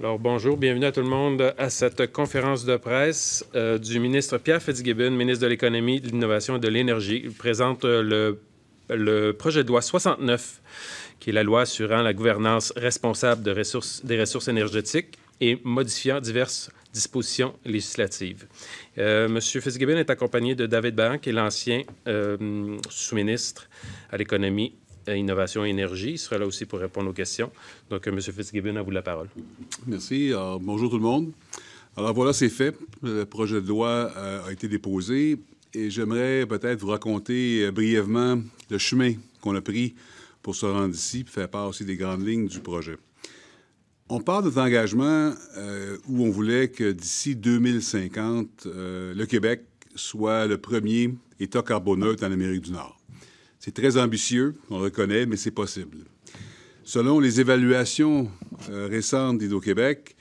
Alors, bonjour, bienvenue à tout le monde à cette conférence de presse du ministre Pierre Fitzgibbon, ministre de l'Économie, de l'Innovation et de l'Énergie. Il présente le projet de loi 69, qui est la loi assurant la gouvernance responsable des ressources énergétiques et modifiant diverses dispositions législatives. Monsieur Fitzgibbon est accompagné de David Barran, qui est l'ancien sous-ministre à l'Économie, Innovation et Énergie. Il sera là aussi pour répondre aux questions. Donc, M. Fitzgibbon, à vous la parole. Merci. Alors, bonjour tout le monde. Alors voilà, c'est fait. Le projet de loi a été déposé et j'aimerais peut-être vous raconter brièvement le chemin qu'on a pris pour se rendre ici et faire part aussi des grandes lignes du projet. On part de notre engagement où on voulait que d'ici 2050, le Québec soit le premier État carboneutre en Amérique du Nord. C'est très ambitieux, on le reconnaît, mais c'est possible. Selon les évaluations récentes d'Hydro-Québec,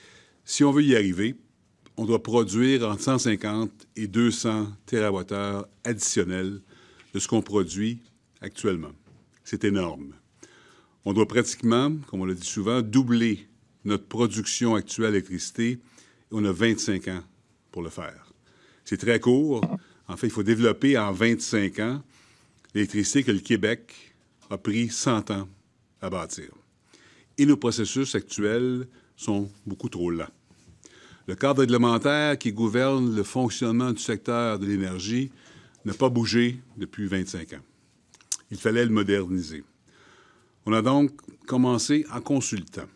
si on veut y arriver, on doit produire entre 150 et 200 TWh additionnels de ce qu'on produit actuellement. C'est énorme. On doit pratiquement, comme on l'a dit souvent, doubler notre production actuelle d'électricité et on a 25 ans pour le faire. C'est très court. En fait, il faut développer en 25 ans l'électricité que le Québec a pris 100 ans à bâtir. Et nos processus actuels sont beaucoup trop lents. Le cadre réglementaire qui gouverne le fonctionnement du secteur de l'énergie n'a pas bougé depuis 25 ans. Il fallait le moderniser. On a donc commencé en consultant.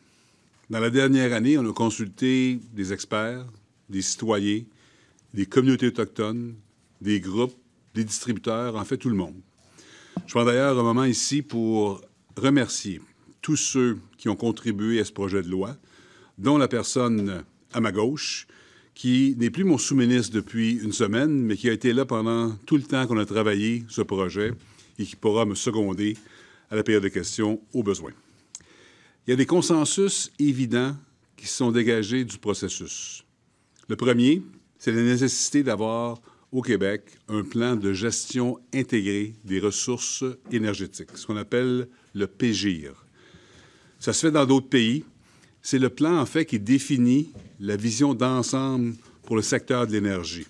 Dans la dernière année, on a consulté des experts, des citoyens, des communautés autochtones, des groupes, des distributeurs, en fait tout le monde. Je prends d'ailleurs un moment ici pour remercier tous ceux qui ont contribué à ce projet de loi, dont la personne à ma gauche, qui n'est plus mon sous-ministre depuis une semaine, mais qui a été là pendant tout le temps qu'on a travaillé ce projet et qui pourra me seconder à la période de questions au besoin. Il y a des consensus évidents qui se sont dégagés du processus. Le premier, c'est la nécessité d'avoir au Québec un plan de gestion intégrée des ressources énergétiques, ce qu'on appelle le PGIR. Ça se fait dans d'autres pays. C'est le plan, en fait, qui définit la vision d'ensemble pour le secteur de l'énergie.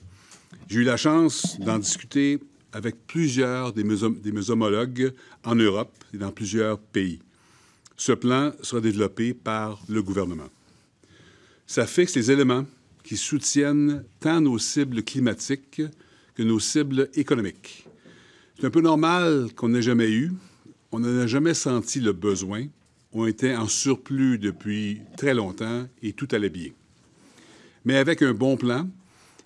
J'ai eu la chance d'en discuter avec plusieurs de mes homologues en Europe et dans plusieurs pays. Ce plan sera développé par le gouvernement. Ça fixe les éléments qui soutiennent tant nos cibles climatiques que nos cibles économiques. C'est un peu normal qu'on n'ait jamais eu. On n'en a jamais senti le besoin. On était en surplus depuis très longtemps et tout allait bien. Mais avec un bon plan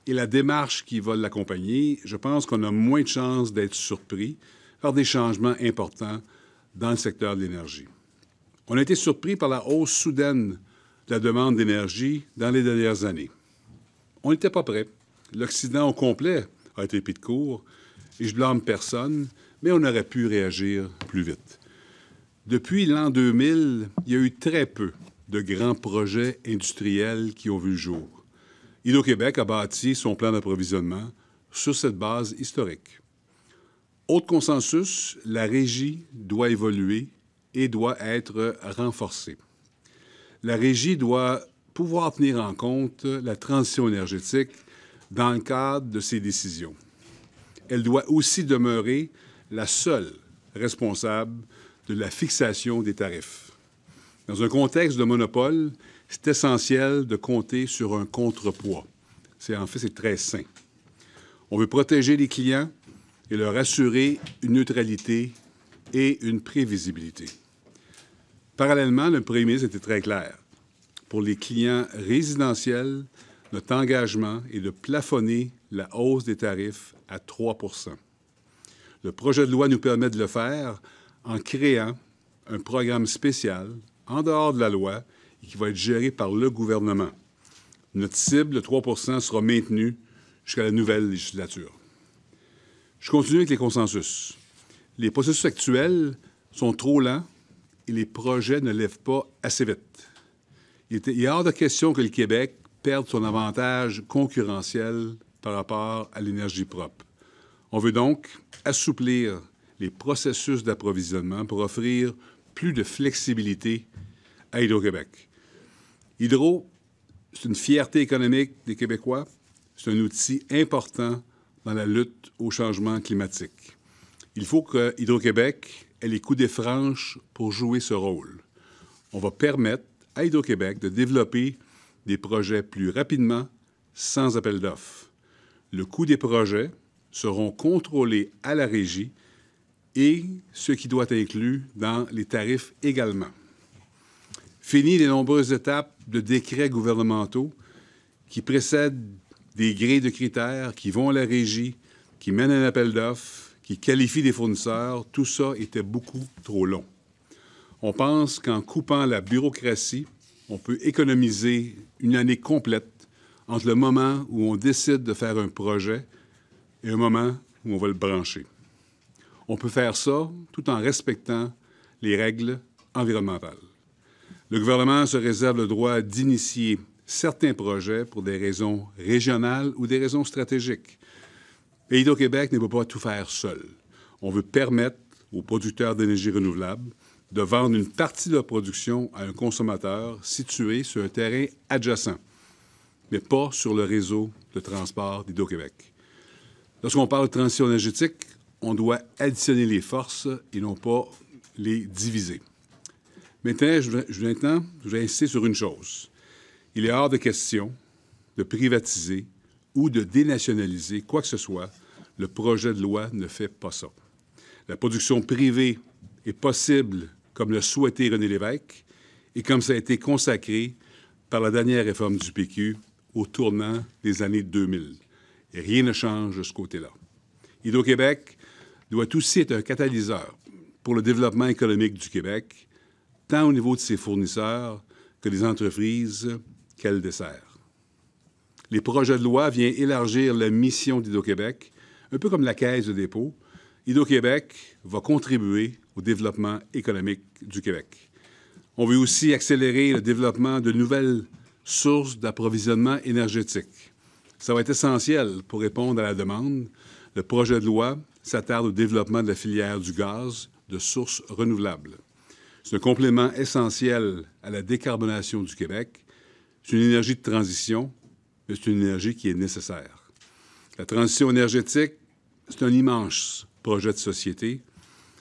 et la démarche qui va l'accompagner, je pense qu'on a moins de chances d'être surpris par des changements importants dans le secteur de l'énergie. On a été surpris par la hausse soudaine de la demande d'énergie dans les dernières années. On n'était pas prêt. L'Occident au complet a été pris de court et je blâme personne, mais on aurait pu réagir plus vite. Depuis l'an 2000, il y a eu très peu de grands projets industriels qui ont vu le jour. Hydro-Québec a bâti son plan d'approvisionnement sur cette base historique. Autre consensus, la régie doit évoluer et doit être renforcée. La régie doit pouvoir tenir en compte la transition énergétique dans le cadre de ses décisions. Elle doit aussi demeurer la seule responsable de la fixation des tarifs. Dans un contexte de monopole, c'est essentiel de compter sur un contrepoids. C'est très sain. On veut protéger les clients et leur assurer une neutralité et une prévisibilité. Parallèlement, le premier ministre était très clair. Pour les clients résidentiels, notre engagement est de plafonner la hausse des tarifs à 3 %. Le projet de loi nous permet de le faire en créant un programme spécial en dehors de la loi et qui va être géré par le gouvernement. Notre cible de 3 % sera maintenue jusqu'à la nouvelle législature. Je continue avec les consensus. Les processus actuels sont trop lents et les projets ne lèvent pas assez vite. Il est hors de question que le Québec perde son avantage concurrentiel par rapport à l'énergie propre. On veut donc assouplir les processus d'approvisionnement pour offrir plus de flexibilité à Hydro-Québec. Hydro C'est une fierté économique des Québécois. C'est un outil important dans la lutte au changement climatique. Il faut que Hydro-Québec ait les coups des franches pour jouer ce rôle. On va permettre à Hydro-Québec de développer des projets plus rapidement, sans appel d'offres. Le coût des projets seront contrôlés à la régie et ce qui doit être inclus dans les tarifs également. Fini les nombreuses étapes de décrets gouvernementaux qui précèdent des grilles de critères, qui vont à la régie, qui mènent un appel d'offres, qui qualifient des fournisseurs. Tout ça était beaucoup trop long. On pense qu'en coupant la bureaucratie, on peut économiser une année complète entre le moment où on décide de faire un projet et un moment où on va le brancher. On peut faire ça tout en respectant les règles environnementales. Le gouvernement se réserve le droit d'initier certains projets pour des raisons régionales ou des raisons stratégiques. Et Hydro-Québec ne peut pas tout faire seul. On veut permettre aux producteurs d'énergie renouvelable de vendre une partie de leur production à un consommateur situé sur un terrain adjacent, mais pas sur le réseau de transport d'Hydro-Québec. Lorsqu'on parle de transition énergétique, on doit additionner les forces et non pas les diviser. Maintenant, je vais insister sur une chose. Il est hors de question de privatiser ou de dénationaliser quoi que ce soit. Le projet de loi ne fait pas ça. La production privée est possible comme le souhaitait René Lévesque et comme ça a été consacré par la dernière réforme du PQ au tournant des années 2000. Et rien ne change de ce côté-là. Hydro-Québec doit aussi être un catalyseur pour le développement économique du Québec, tant au niveau de ses fournisseurs que des entreprises qu'elle dessert. Les projets de loi viennent élargir la mission d'Hydro-Québec, un peu comme la Caisse de dépôt. Hydro-Québec va contribuer au développement économique du Québec. On veut aussi accélérer le développement de nouvelles sources d'approvisionnement énergétique. Ça va être essentiel pour répondre à la demande. Le projet de loi s'attarde au développement de la filière du gaz de sources renouvelables. C'est un complément essentiel à la décarbonation du Québec. C'est une énergie de transition, mais c'est une énergie qui est nécessaire. La transition énergétique, c'est un immense projet de société.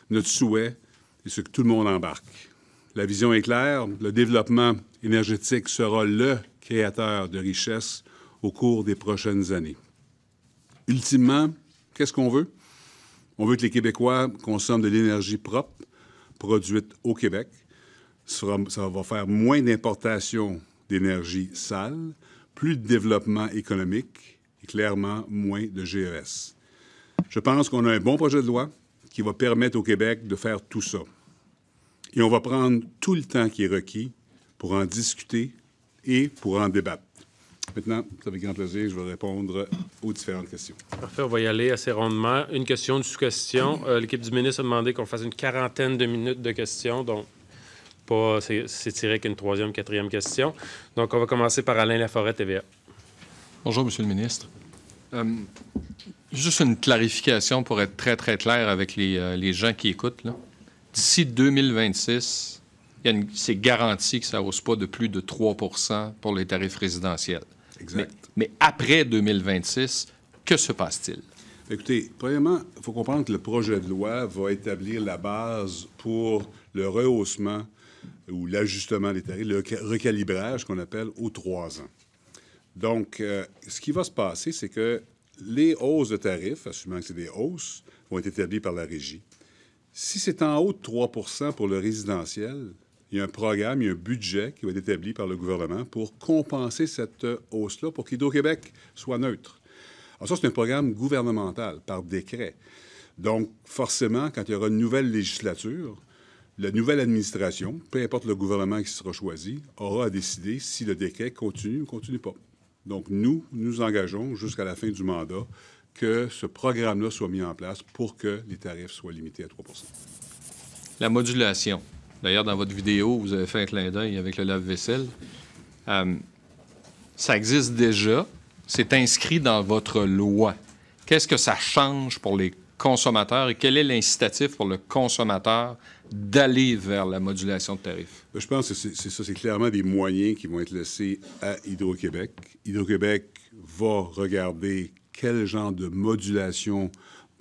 Notre souhait, c'est que tout le monde embarque. La vision est claire. Le développement énergétique sera le créateur de richesses au cours des prochaines années. Ultimement, qu'est-ce qu'on veut? On veut que les Québécois consomment de l'énergie propre, produite au Québec. Ça va faire moins d'importation d'énergie sale, plus de développement économique et clairement moins de GES. Je pense qu'on a un bon projet de loi qui va permettre au Québec de faire tout ça. Et on va prendre tout le temps qui est requis pour en discuter et pour en débattre. Maintenant, c'est avec grand plaisir que je vais répondre aux différentes questions. Parfait, on va y aller assez rondement. Une question, une sous-question. L'équipe du ministre a demandé qu'on fasse une quarantaine de minutes de questions, donc pas s'étirer qu'une troisième, quatrième question. Donc, on va commencer par Alain Laforêt, TVA. Bonjour, Monsieur le ministre. Juste une clarification pour être très, très clair avec les gens qui écoutent. D'ici 2026, c'est garanti que ça ne hausse pas de plus de 3 % pour les tarifs résidentiels. Exact. Mais après 2026, que se passe-t-il? Écoutez, premièrement, il faut comprendre que le projet de loi va établir la base pour le rehaussement ou l'ajustement des tarifs, le recalibrage qu'on appelle aux 3 ans. Donc, ce qui va se passer, c'est que les hausses de tarifs, assumant que c'est des hausses, vont être établies par la régie. Si c'est en haut de 3 % pour le résidentiel, il y a un programme, il y a un budget qui va être établi par le gouvernement pour compenser cette hausse-là pour qu'Hydro-Québec soit neutre. Alors ça, c'est un programme gouvernemental par décret. Donc, forcément, quand il y aura une nouvelle législature, la nouvelle administration, peu importe le gouvernement qui sera choisi, aura à décider si le décret continue ou ne continue pas. Donc, nous engageons jusqu'à la fin du mandat que ce programme-là soit mis en place pour que les tarifs soient limités à 3 %. La modulation. D'ailleurs, dans votre vidéo, vous avez fait un clin d'œil avec le lave-vaisselle. Ça existe déjà. C'est inscrit dans votre loi. Qu'est-ce que ça change pour les consommateur et quel est l'incitatif pour le consommateur d'aller vers la modulation de tarifs? Je pense que c'est ça, c'est clairement des moyens qui vont être laissés à Hydro-Québec. Hydro-Québec va regarder quel genre de modulation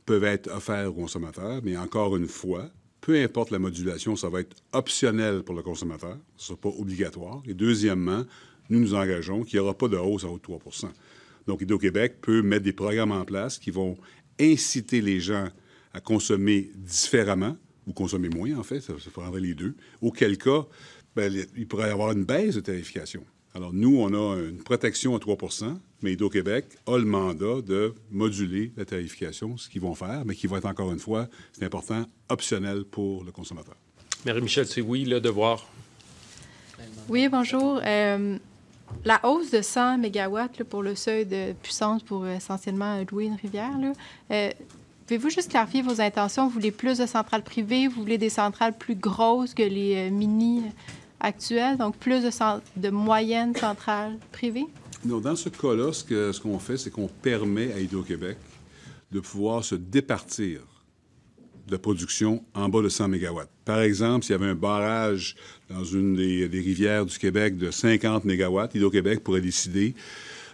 peuvent être offerts aux consommateurs, mais encore une fois, peu importe la modulation, ça va être optionnel pour le consommateur, ce ne sera pas obligatoire. Et deuxièmement, nous nous engageons qu'il n'y aura pas de hausse à haut de 3 %. Donc, Hydro-Québec peut mettre des programmes en place qui vont inciter les gens à consommer différemment, ou consommer moins, en fait, ça prendrait les deux, auquel cas, il pourrait y avoir une baisse de tarification. Alors, nous, on a une protection à 3 % mais Hydro-Québec a le mandat de moduler la tarification, ce qu'ils vont faire, mais qui va être, encore une fois, c'est important, optionnel pour le consommateur. Marie-Michel, c'est oui, le devoir. Oui, bonjour. La hausse de 100 mégawatts là, pour le seuil de puissance pour essentiellement louer une rivière, pouvez-vous juste clarifier vos intentions? Vous voulez plus de centrales privées? Vous voulez des centrales plus grosses que les mini actuelles, donc plus de moyennes centrales privées? Non, dans ce cas-là, ce qu'on fait, c'est qu'on permet à Hydro-Québec de pouvoir se départir de la production en bas de 100 mégawatts. Par exemple, s'il y avait un barrage dans une des rivières du Québec de 50 mégawatts, Hydro-Québec pourrait décider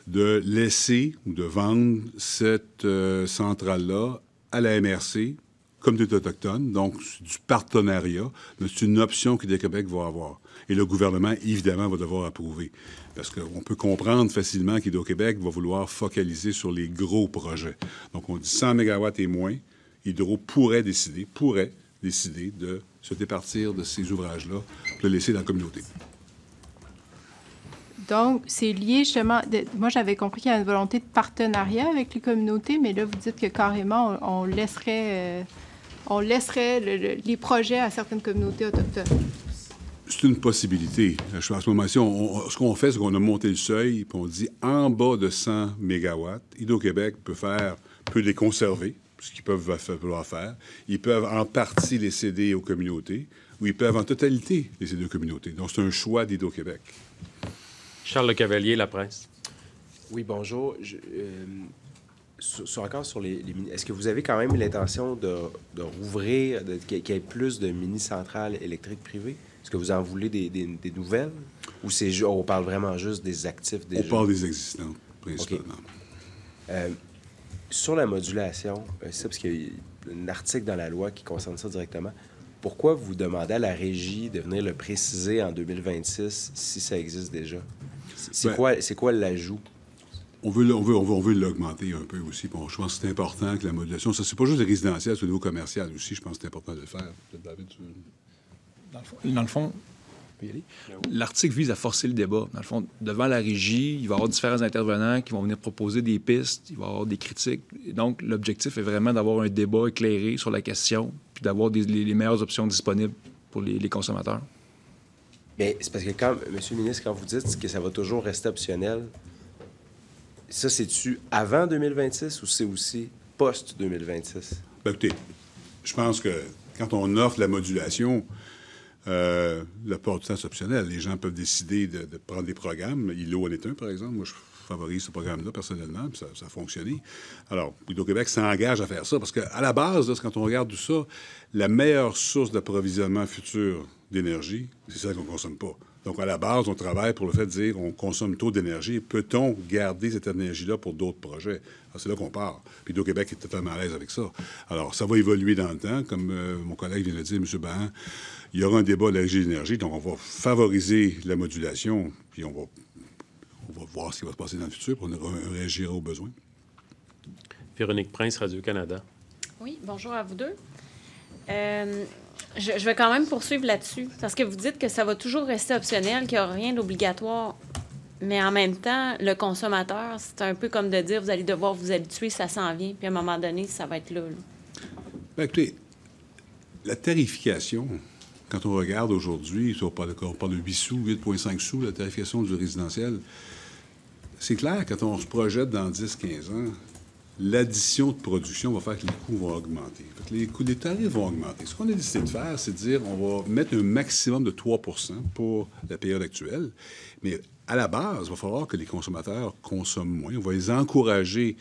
de laisser ou de vendre cette centrale-là à la MRC, Communauté autochtone, donc du partenariat, mais c'est une option qu'Hydro-Québec va avoir. Et le gouvernement, évidemment, va devoir approuver. Parce qu'on peut comprendre facilement qu'Hydro-Québec va vouloir focaliser sur les gros projets. Donc, on dit 100 mégawatts et moins. Hydro pourrait décider de se départir de ces ouvrages-là pour le laisser dans la communauté. Donc, c'est lié justement... Moi, j'avais compris qu'il y a une volonté de partenariat avec les communautés, mais là, vous dites que carrément, on laisserait les projets à certaines communautés autochtones. C'est une possibilité. À ce moment-ci, ce qu'on fait, c'est qu'on a monté le seuil, puis on dit en bas de 100 mégawatts, Hydro-Québec peut les conserver, ce qu'ils peuvent vouloir faire. Ils peuvent en partie les céder aux communautés, ou ils peuvent en totalité les céder aux communautés. Donc, c'est un choix d'Hydro-Québec. Charles Le Cavalier, La Presse. Oui, bonjour. Encore sur les est-ce que vous avez quand même l'intention de rouvrir, qu'il y ait plus de mini-centrales électriques privées? Est-ce que vous en voulez des nouvelles? Ou on parle vraiment juste des actifs déjà? On parle des existantes, principalement. Okay. Sur la modulation, c'est ça, parce qu'il y a un article dans la loi qui concerne ça directement. Pourquoi vous demandez à la Régie de venir le préciser en 2026 si ça existe déjà? C'est quoi l'ajout? On veut l'augmenter un peu aussi. Bon, je pense que c'est important que la modulation... Ça, c'est pas juste résidentiel, c'est au niveau commercial aussi. Je pense que c'est important de le faire. David, Dans le fond, l'article vise à forcer le débat. Dans le fond, devant la Régie, il va y avoir différents intervenants qui vont venir proposer des pistes, il va y avoir des critiques. Et donc, l'objectif est vraiment d'avoir un débat éclairé sur la question, puis d'avoir les meilleures options disponibles pour les consommateurs. Bien, c'est parce que Monsieur le ministre, quand vous dites que ça va toujours rester optionnel, ça, c'est-tu avant 2026 ou c'est aussi post-2026? Bien, écoutez, je pense que quand on offre la modulation, la plupart du temps, c'est optionnel. Les gens peuvent décider de prendre des programmes. ILO en est un, par exemple. Moi, je favorise ce programme-là, personnellement, puis ça a fonctionné. Alors, Hydro-Québec s'engage à faire ça, parce qu'à la base, là, quand on regarde tout ça, la meilleure source d'approvisionnement futur d'énergie, c'est celle qu'on ne consomme pas. Donc, à la base, on travaille pour le fait de dire on consomme trop d'énergie. Peut-on garder cette énergie-là pour d'autres projets? Alors, c'est là qu'on part. Puis Hydro-Québec est totalement à l'aise avec ça. Alors, ça va évoluer dans le temps. Comme mon collègue vient de le dire, M. Bahan, il y aura un débat de la Régie de l'énergie. Donc, on va favoriser la modulation, puis on va voir ce qui va se passer dans le futur, pour réagir aux besoins. Véronique Prince, Radio-Canada. Oui, bonjour à vous deux. Je vais quand même poursuivre là-dessus, parce que vous dites que ça va toujours rester optionnel, qu'il n'y a rien d'obligatoire. Mais en même temps, le consommateur, c'est un peu comme de dire, vous allez devoir vous habituer, ça s'en vient, puis à un moment donné, ça va être là. Bien, écoutez, la tarification, quand on regarde aujourd'hui, on parle de 8 sous, 8,5 sous, la tarification du résidentiel, c'est clair, quand on se projette dans 10-15 ans, l'addition de production va faire que les coûts vont augmenter. Les tarifs vont augmenter. Ce qu'on a décidé de faire, c'est de dire on va mettre un maximum de 3 % pour la période actuelle, mais à la base, il va falloir que les consommateurs consomment moins. On va les encourager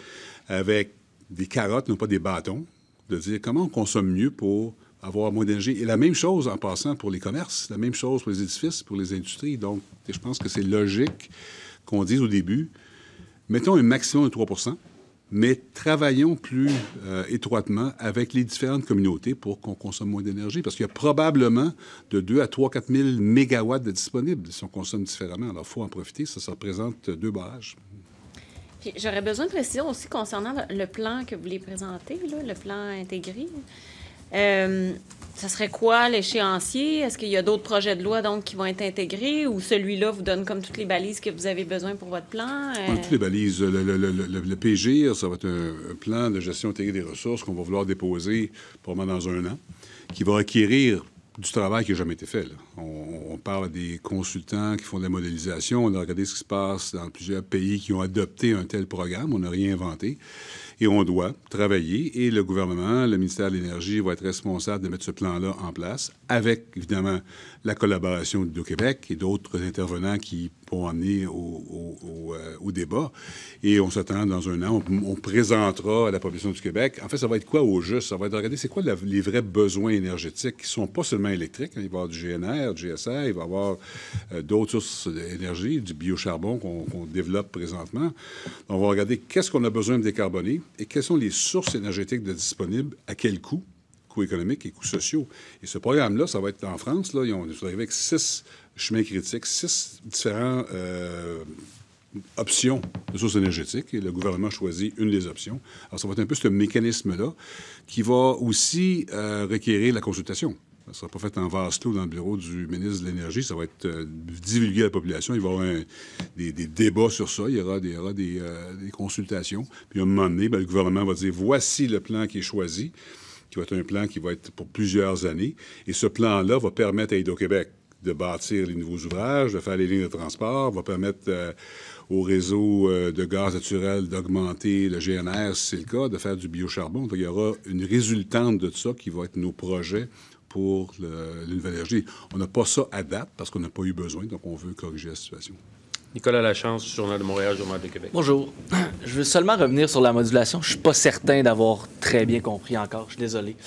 avec des carottes, non pas des bâtons. de dire comment on consomme mieux pour avoir moins d'énergie. Et la même chose en passant pour les commerces, la même chose pour les édifices, pour les industries. Donc, je pense que c'est logique qu'on dise au début, mettons un maximum de 3 %, mais travaillons plus étroitement avec les différentes communautés pour qu'on consomme moins d'énergie, parce qu'il y a probablement de 2 à 3 4 000 mégawatts de disponibles si on consomme différemment. Alors, il faut en profiter. Ça représente 2 barrages. Puis, j'aurais besoin de précision aussi concernant le plan que vous voulez présenter, là, le plan intégré. Ça serait quoi l'échéancier? Est-ce qu'il y a d'autres projets de loi donc qui vont être intégrés ou celui-là vous donne comme toutes les balises que vous avez besoin pour votre plan? Toutes les balises. Le PGIR, ça va être un plan de gestion intégrée des ressources qu'on va vouloir déposer probablement dans 1 an, qui va requérir du travail qui n'a jamais été fait. Là. On parle des consultants qui font de la modélisation. On a regardé ce qui se passe dans plusieurs pays qui ont adopté un tel programme. On n'a rien inventé. Et on doit travailler. Et le gouvernement, le ministère de l'Énergie va être responsable de mettre ce plan-là en place avec, évidemment, la collaboration d'Hydro-Québec et d'autres intervenants qui vont amener au débat. Et on s'attend dans 1 an, on présentera à la population du Québec. En fait, ça va être quoi au juste? Ça va être de regarder c'est quoi les vrais besoins énergétiques qui ne sont pas seulement électriques. Il va y avoir du GNR, du GSR, il va y avoir d'autres sources d'énergie, du biocharbon qu'on développe présentement. On va regarder qu'est-ce qu'on a besoin de décarboner et quelles sont les sources énergétiques disponibles, à quel coût, coûts économiques et coûts sociaux. Et ce programme-là, ça va être en France, là, ils sont arrivés avec 6 chemins critiques, 6 différentes options de sources énergétiques, et le gouvernement choisit une des options. Alors, ça va être un peu ce mécanisme-là qui va aussi requérir la consultation. Ça ne sera pas fait en vase clos dans le bureau du ministre de l'Énergie. Ça va être divulgué à la population. Il va y avoir des débats sur ça. Il y aura des consultations. Puis, à un moment donné, le gouvernement va dire, voici le plan qui est choisi, qui va être un plan qui va être pour plusieurs années. Et ce plan-là va permettre à Hydro-Québec de bâtir les nouveaux ouvrages, de faire les lignes de transport, va permettre au réseau de gaz naturel d'augmenter le GNR, si c'est le cas, de faire du biocharbon. Donc, il y aura une résultante de ça qui va être nos projets pour la nouvelle énergie. On n'a pas ça à date parce qu'on n'a pas eu besoin, donc on veut corriger la situation. Nicolas Lachance, Journal de Montréal, Journal de Québec. Bonjour. Je veux seulement revenir sur la modulation. Je ne suis pas certain d'avoir très bien compris encore. Je suis désolé.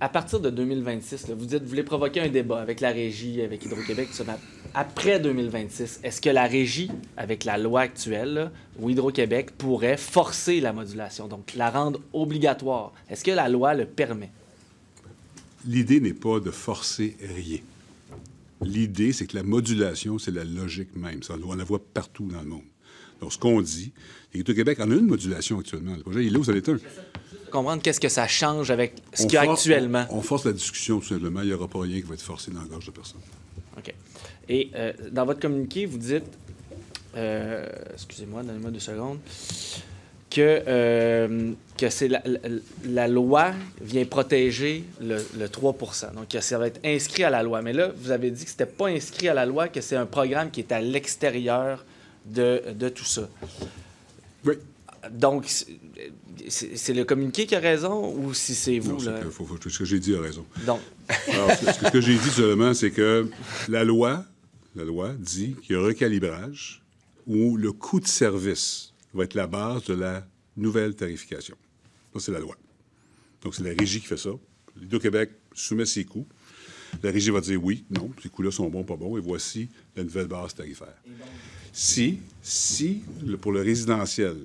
À partir de 2026, là, vous dites que vous voulez provoquer un débat avec la Régie, avec Hydro-Québec, tout ça. Après 2026, est-ce que la Régie, avec la loi actuelle, là, ou Hydro-Québec, pourrait forcer la modulation, donc la rendre obligatoire? Est-ce que la loi le permet? L'idée n'est pas de forcer rien. L'idée, c'est que la modulation, c'est la logique même. Ça, on la voit partout dans le monde. Donc, ce qu'on dit, c'est qu'Hydro-Québec en a une modulation actuellement. Le projet, il est là, vous allez être Comprendre qu'est-ce que ça change avec ce qu'il y a actuellement. On force la discussion, tout simplement. Il n'y aura pas rien qui va être forcé dans la gorge de personne. OK. Et dans votre communiqué, vous dites, excusez-moi, donnez-moi 2 secondes, que c'est la loi vient protéger le 3 %. Donc, ça va être inscrit à la loi. Mais là, vous avez dit que ce n'était pas inscrit à la loi, que c'est un programme qui est à l'extérieur de tout ça. Oui. Donc, c'est le communiqué qui a raison ou si c'est vous? Non, ce que j'ai dit a raison. Donc. Alors, ce que j'ai dit seulement, c'est que la loi dit qu'il y a un recalibrage où le coût de service va être la base de la nouvelle tarification. Ça, c'est la loi. Donc, c'est la Régie qui fait ça. Hydro-Québec soumet ses coûts. La Régie va dire oui, non, ces coûts-là sont bons, pas bons, et voici la nouvelle base tarifaire. Si pour le résidentiel,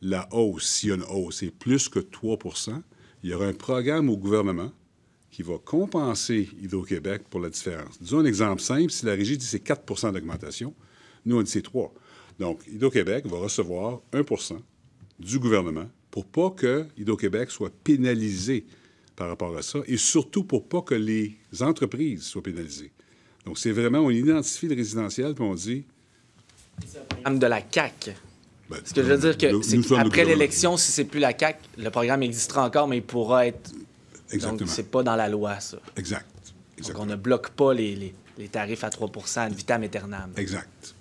la hausse, s'il y a une hausse, est plus que 3 %, il y aura un programme au gouvernement qui va compenser Hydro-Québec pour la différence. Disons un exemple simple, si la Régie dit que c'est 4 % d'augmentation, nous, on dit c'est 3 %. Donc, Hydro-Québec va recevoir 1 % du gouvernement pour pas que Hydro-Québec soit pénalisé par rapport à ça et surtout pour pas que les entreprises soient pénalisées. Donc, c'est vraiment, on identifie le résidentiel puis on dit... De la CAQ. Ce que je veux dire, qu'après l'élection, si c'est plus la CAQ, le programme existera encore, mais il pourra être... Exactement. Donc, c'est pas dans la loi, ça. Exact. Donc, on ne bloque pas les tarifs à 3 % ad vitam aeternam. Exact.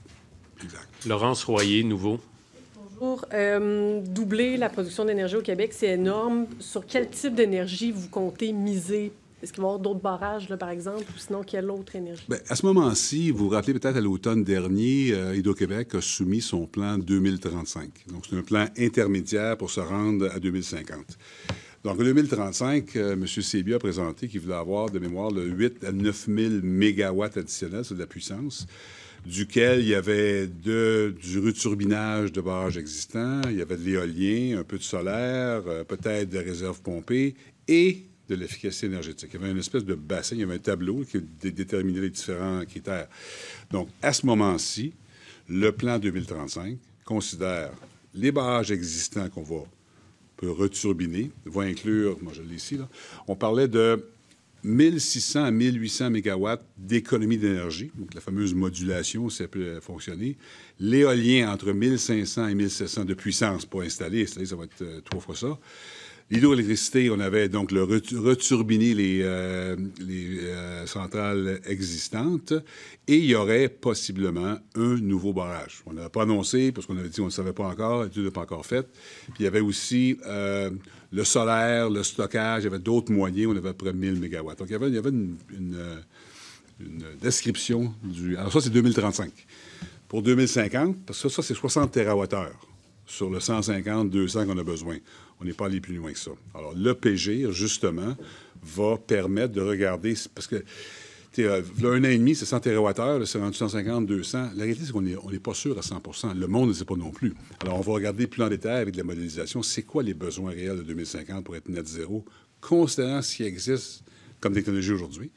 Laurence Royer, Nouveau. Bonjour. Doubler la production d'énergie au Québec, c'est énorme. Sur quel type d'énergie vous comptez miser? Est-ce qu'il va y avoir d'autres barrages, là, par exemple, ou sinon, quelle autre énergie? Bien, à ce moment-ci, vous vous rappelez peut-être à l'automne dernier, Hydro-Québec a soumis son plan 2035. Donc, c'est un plan intermédiaire pour se rendre à 2050. Donc, en 2035, M. Sébia a présenté qu'il voulait avoir, de mémoire, 8 à 9 000 mégawatts additionnels sur de la puissance, duquel il y avait du returbinage de barrages existants, il y avait de l'éolien, un peu de solaire, peut-être des réserves pompées et de l'efficacité énergétique. Il y avait une espèce de bassin, il y avait un tableau qui déterminait les différents critères. Donc, à ce moment-ci, le plan 2035 considère les barrages existants qu'on peut returbiner, va inclure, moi je l'ai ici, là, on parlait de 1600 à 1800 mégawatts d'économie d'énergie, donc la fameuse modulation, ça peut fonctionner. L'éolien, entre 1500 et 1700 de puissance pour installer, ça va être 3 fois ça. L'hydroélectricité, on avait donc returbiner les centrales existantes et il y aurait possiblement un nouveau barrage. On n'avait pas annoncé parce qu'on avait dit qu'on ne savait pas encore, l'étude n'est pas encore faite. Puis il y avait aussi le solaire, le stockage, il y avait d'autres moyens, on avait à peu près 1000 mégawatts. Donc il y avait une description du... Alors ça, c'est 2035. Pour 2050, parce que ça c'est 60 TWh sur le 150, 200 qu'on a besoin. On n'est pas allé plus loin que ça. Alors, le PGIR, justement, va permettre de regarder... Parce que, là, 1 an et demi, c'est 100 TWh, c'est rendu 150, 200. La réalité, c'est qu'on n'est pas sûr à 100 % Le monde ne sait pas non plus. Alors, on va regarder plus en détail avec de la modélisation. C'est quoi les besoins réels de 2050 pour être net zéro, considérant ce qui existe comme technologie aujourd'hui.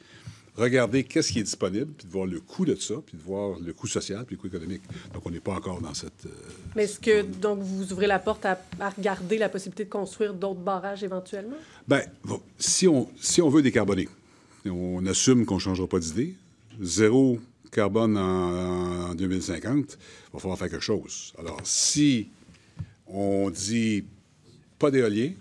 Regarder qu'est-ce qui est disponible, puis de voir le coût de ça, puis de voir le coût social, puis le coût économique. Donc, on n'est pas encore dans cette... Mais est-ce que, donc, vous ouvrez la porte à regarder la possibilité de construire d'autres barrages éventuellement? Bien, si on veut décarboner, on assume qu'on ne changera pas d'idée, zéro carbone en 2050, il va falloir faire quelque chose. Alors, si on dit pas d'éolien,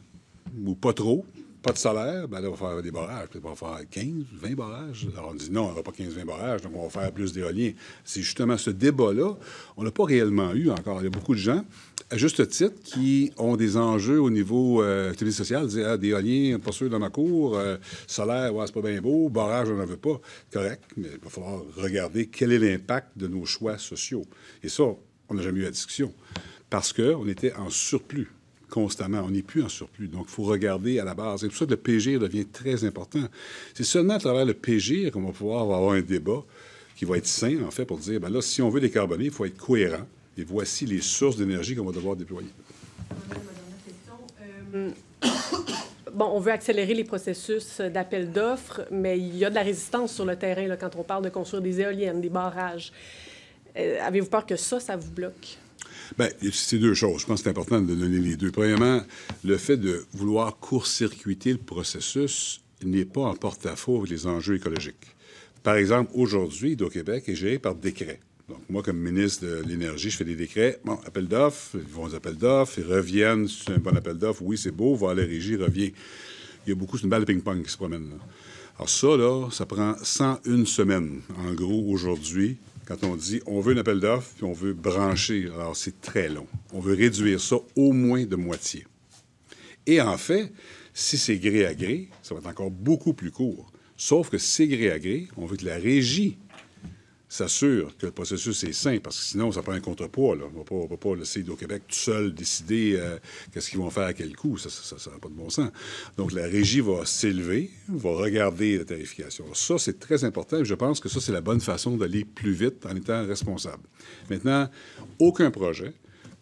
ou pas trop, pas de solaire, bien là, on va faire des barrages. Peut-être on va faire 15, 20 barrages. Alors, on dit non, on n'aura pas 15, 20 barrages, donc on va faire plus d'éolien. C'est justement ce débat-là, on n'a pas réellement eu encore. Il y a beaucoup de gens, à juste titre, qui ont des enjeux au niveau activité sociale, dire des éoliens, pas sûr dans ma cour, solaire, ouais, c'est pas bien beau, barrage, on n'en veut pas. Correct, mais il va falloir regarder quel est l'impact de nos choix sociaux. Et ça, on n'a jamais eu la discussion. Parce qu'on était en surplus. Constamment. On n'est plus en surplus. Donc, il faut regarder à la base. C'est pour ça que le PGIR devient très important. C'est seulement à travers le PGIR qu'on va pouvoir avoir un débat qui va être sain, en fait, pour dire, bien là, si on veut décarboner, il faut être cohérent. Et voici les sources d'énergie qu'on va devoir déployer. Bon, on veut accélérer les processus d'appel d'offres, mais il y a de la résistance sur le terrain là, quand on parle de construire des éoliennes, des barrages. Avez-vous peur que ça vous bloque? Bien, c'est deux choses. Je pense que c'est important de donner les deux. Premièrement, le fait de vouloir court-circuiter le processus n'est pas en porte-à-faux avec les enjeux écologiques. Par exemple, aujourd'hui, Hydro-Québec est géré par décret. Donc, moi, comme ministre de l'Énergie, je fais des décrets. Bon, appel d'offres, ils vont aux appels d'offres, ils reviennent, c'est un bon appel d'offres, oui, c'est beau, va à la régie, revient. Il y a beaucoup, c'est une balle de ping-pong qui se promène là. Alors ça, là, ça prend 101 semaines, en gros, aujourd'hui, quand on dit on veut un appel d'offres puis on veut brancher. Alors, c'est très long. On veut réduire ça au moins de moitié. Et en fait, si c'est gré à gré, ça va être encore beaucoup plus court. Sauf que si c'est gré à gré, on veut que la régie s'assure que le processus est sain, parce que sinon, ça prend un contrepoids. Là. On ne va pas laisser Hydro-Québec tout seul décider qu'est-ce qu'ils vont faire à quel coût. Ça n'a pas de bon sens. Donc, la régie va s'élever, va regarder la tarification. Ça, c'est très important. Je pense que ça, c'est la bonne façon d'aller plus vite en étant responsable. Maintenant, aucun projet,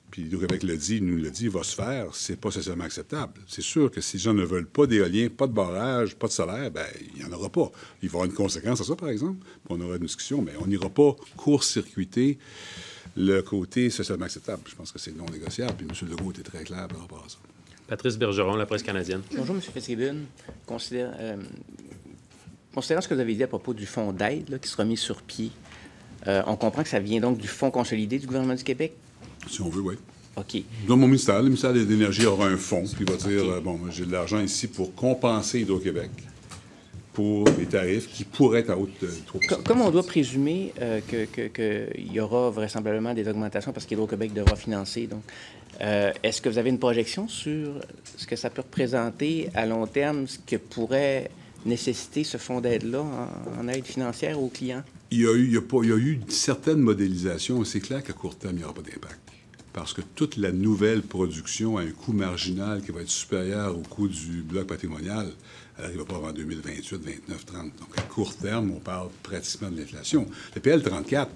puis Hydro-Québec nous le dit, va se faire, c'est pas socialement acceptable. C'est sûr que si les gens ne veulent pas d'éolien, pas de barrage, pas de solaire, bien, il n'y en aura pas. Il va y avoir une conséquence à ça, par exemple. On aura une discussion, mais on n'ira pas court-circuiter le côté socialement acceptable. Je pense que c'est non négociable, puis M. Legault était très clair par rapport à ça. Patrice Bergeron, La Presse canadienne. Bonjour, M. Fitzgibbon. Considérant ce que vous avez dit à propos du fonds d'aide là, qui sera mis sur pied, on comprend que ça vient donc du Fonds consolidé du gouvernement du Québec? Si on veut, oui. OK. Dans mon ministère, le ministère de l'Énergie aura un fonds qui va dire, bon, j'ai de l'argent ici pour compenser Hydro-Québec pour les tarifs qui pourraient être à haute de 3 %. Comme on doit présumer qu'il y aura vraisemblablement des augmentations parce qu'Hydro-Québec devra financer, donc, est-ce que vous avez une projection sur ce que ça peut représenter à long terme, ce que pourrait nécessiter ce fonds d'aide-là en aide financière aux clients? Il y a eu certaines modélisations, et c'est clair qu'à court terme, il n'y aura pas d'impact. parce que toute la nouvelle production a un coût marginal qui va être supérieur au coût du bloc patrimonial. Elle n'arrivera pas avant 2028, 29, 30. Donc, à court terme, on parle pratiquement de l'inflation. Le PL 34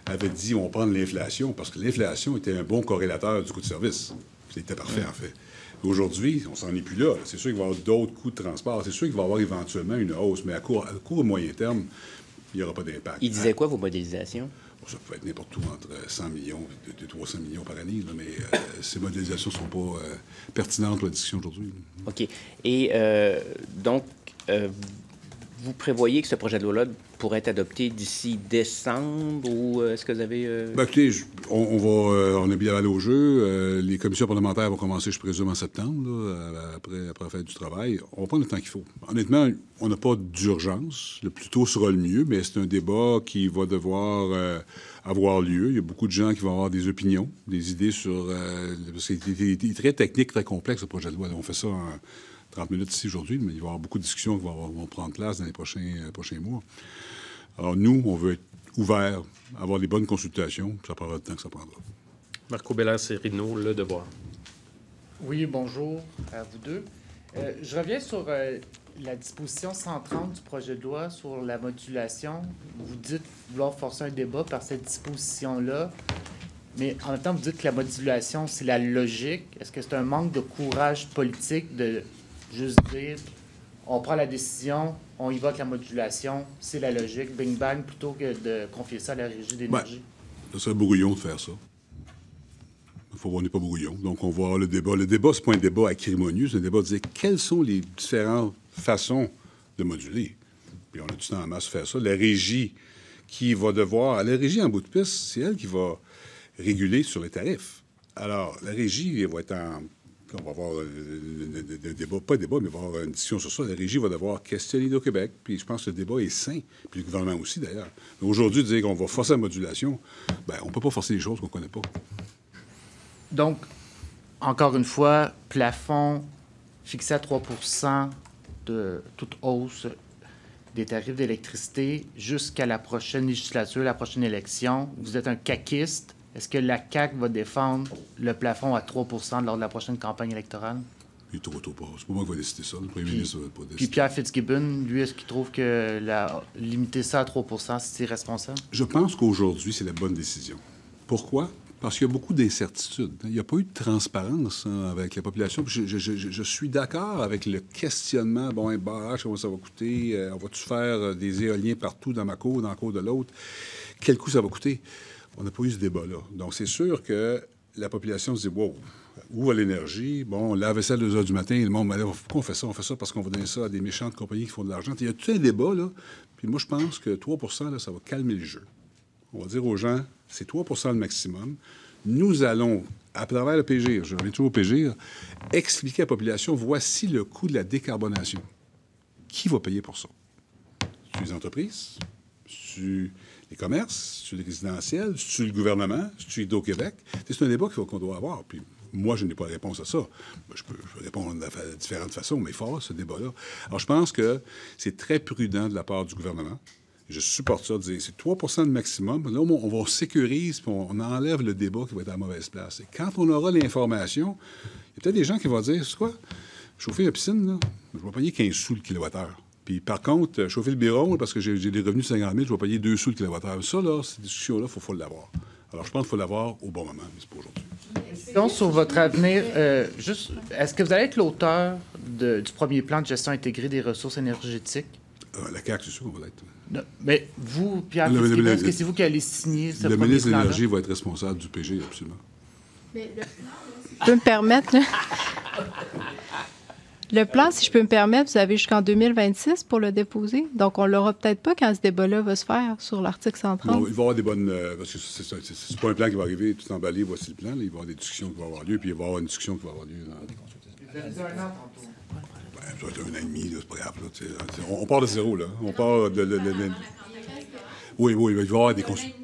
avait dit on prend de l'inflation parce que l'inflation était un bon corrélateur du coût de service. C'était parfait, en fait. Aujourd'hui, on s'en est plus là. C'est sûr qu'il va y avoir d'autres coûts de transport. C'est sûr qu'il va y avoir éventuellement une hausse, mais à court et moyen terme, il n'y aura pas d'impact. Il disait quoi, vos modélisations? Ça peut être n'importe où entre 100 millions et 300 millions par année, là, mais ces modélisations ne sont pas pertinentes pour la discussion aujourd'hui. OK. Et donc, vous prévoyez que ce projet de loi-là pourrait être adopté d'ici décembre ou est-ce que vous avez... Bien, écoutez, on est bien allé au jeu. Les commissions parlementaires vont commencer, je présume, en septembre, là, après la fête du travail. On va prendre le temps qu'il faut. Honnêtement, on n'a pas d'urgence. Le plus tôt sera le mieux, mais c'est un débat qui va devoir avoir lieu. Il y a beaucoup de gens qui vont avoir des opinions, des idées sur... c'est très technique, très complexe, ce projet de loi. On fait ça en 30 minutes ici aujourd'hui, mais il va y avoir beaucoup de discussions qui vont prendre place dans les prochains mois. Alors, nous, on veut être ouverts, avoir des bonnes consultations. Ça prendra le temps que ça prendra. Marco Bellard-Serino, Le Devoir. Oui, bonjour à vous deux. Je reviens sur la disposition 130 du projet de loi sur la modulation. Vous dites vouloir forcer un débat par cette disposition-là, mais en même temps, vous dites que la modulation, c'est la logique. Est-ce que c'est un manque de courage politique de juste dire on prend la décision, on y va avec la modulation, c'est la logique, bing bang, plutôt que de confier ça à la Régie d'énergie? Ça serait brouillon de faire ça. On n'est pas brouillon. Donc, on va avoir le débat. Le débat, c'est pas un débat acrimonieux, c'est un débat de dire quelles sont les différentes façons de moduler. Puis on a du temps en masse à faire ça. La Régie qui va devoir... La Régie en bout de piste, c'est elle qui va réguler sur les tarifs. Alors, la Régie, elle va être en... On va avoir un débat, pas un débat, mais on va avoir une discussion sur ça. La Régie va devoir questionner Hydro-Québec, puis je pense que le débat est sain, puis le gouvernement aussi, d'ailleurs. Mais aujourd'hui, dire qu'on va forcer la modulation, bien, on ne peut pas forcer les choses qu'on ne connaît pas. Donc, encore une fois, plafond fixé à 3 % de toute hausse des tarifs d'électricité jusqu'à la prochaine législature, la prochaine élection. Vous êtes un caquiste. Est-ce que la CAQ va défendre le plafond à 3 % lors de la prochaine campagne électorale? Il est trop pas. C'est pas moi qui va décider ça. Le premier ministre va pas décider. Puis Pierre Fitzgibbon, lui, est-ce qu'il trouve que limiter ça à 3 % c'est irresponsable? Je pense qu'aujourd'hui, c'est la bonne décision. Pourquoi? Parce qu'il y a beaucoup d'incertitudes. Il n'y a pas eu de transparence avec la population. Je suis d'accord avec le questionnement. Bon, un barrage, comment ça va coûter? On va-tu faire des éoliens partout dans ma cour, dans la cour de l'autre? Quel coût ça va coûter? On n'a pas eu ce débat-là. Donc, c'est sûr que la population se dit « Wow, où va l'énergie? Bon, la vaisselle à 2 heures du matin, le monde, pourquoi on fait ça? On fait ça parce qu'on va donner ça à des méchantes compagnies qui font de l'argent. » Il y a tout un débat, là. Puis moi, je pense que 3 % là, ça va calmer le jeu. On va dire aux gens, c'est 3 % le maximum. Nous allons, à travers le PGIR, je reviens toujours au PGIR, expliquer à la population, voici le coût de la décarbonation. Qui va payer pour ça? C'est les entreprises? C'est les commerces? C'est les résidentiels? C'est le gouvernement? C'est Hydro-Québec? C'est un débat qu'on doit avoir. Puis moi, je n'ai pas de réponse à ça. Je peux répondre de différentes façons, mais il faut avoir ce débat-là. Alors, je pense que c'est très prudent de la part du gouvernement. Je supporte ça, de dire c'est 3 % le maximum. Là, on va sécuriser, puis on enlève le débat qui va être à la mauvaise place. Et quand on aura l'information, il y a peut-être des gens qui vont dire, c'est quoi? Chauffer la piscine, là, je vais payer 15 sous le kilowattheure. Puis par contre, chauffer le biberon, parce que j'ai des revenus de 50 000, je vais payer 2 sous le kilowattheure. Ça, là, cette discussion-là, il faut l'avoir. Alors, je pense qu'il faut l'avoir au bon moment, mais c'est pas aujourd'hui. Donc, sur votre avenir, est-ce que vous allez être l'auteur du premier plan de gestion intégrée des ressources énergétiques? La CAQ, c'est sûr qu'on va l'être. Non, mais vous, Pierre Fitzgibbon, est-ce que c'est vous qui allez signer ce premier plan? Le ministre de l'Énergie va être responsable du PG, absolument. Mais je peux me permettre, là. Le plan, si je peux me permettre, vous avez jusqu'en 2026 pour le déposer. Donc, on ne l'aura peut-être pas quand ce débat-là va se faire sur l'article 130. Bon, il va y avoir des bonnes... parce que c'est pas un plan qui va arriver tout emballé, voici le plan. Là, il va y avoir des discussions qui vont avoir lieu, puis il va y avoir une discussion qui va avoir lieu dans des consultations. Vous avez dit 1 an tantôt. Ça va être 1 an et demi, là, c'est pas grave. Là, on part de zéro, là. On part de... Oui, il va y avoir des consultations.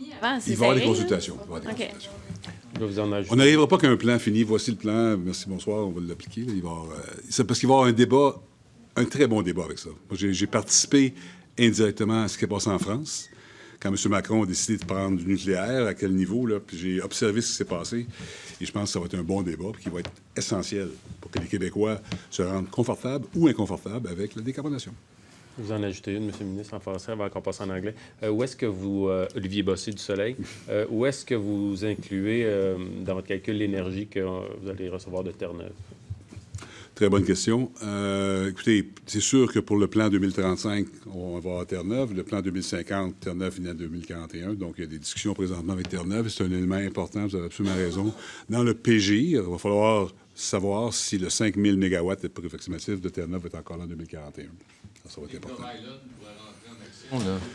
Il va y avoir des consultations. On n'arrivera pas qu'à un plan fini. Voici le plan. Merci, bonsoir. On va l'appliquer. Parce qu'il va y avoir un débat, un très bon débat avec ça. Moi, j'ai participé indirectement à ce qui est passé en France. quand M. Macron a décidé de prendre du nucléaire, à quel niveau, là, puis j'ai observé ce qui s'est passé, et je pense que ça va être un bon débat, puis qui va être essentiel pour que les Québécois se rendent confortables ou inconfortables avec la décarbonation. Vous en ajoutez une, M. le ministre, en français, avant qu'on passe en anglais. Où est-ce que vous, Olivier Bossé du Soleil, où est-ce que vous incluez dans votre calcul l'énergie que vous allez recevoir de Terre-Neuve? Très bonne question. Écoutez, c'est sûr que pour le plan 2035, on va avoir Terre-Neuve. Le plan 2050, Terre-Neuve finit en 2041. Donc, il y a des discussions présentement avec Terre-Neuve. C'est un élément important, vous avez absolument raison. Dans le PGI, il va falloir savoir si le 5000 MW approximatif de Terre-Neuve est encore là en 2041. Ça va être important.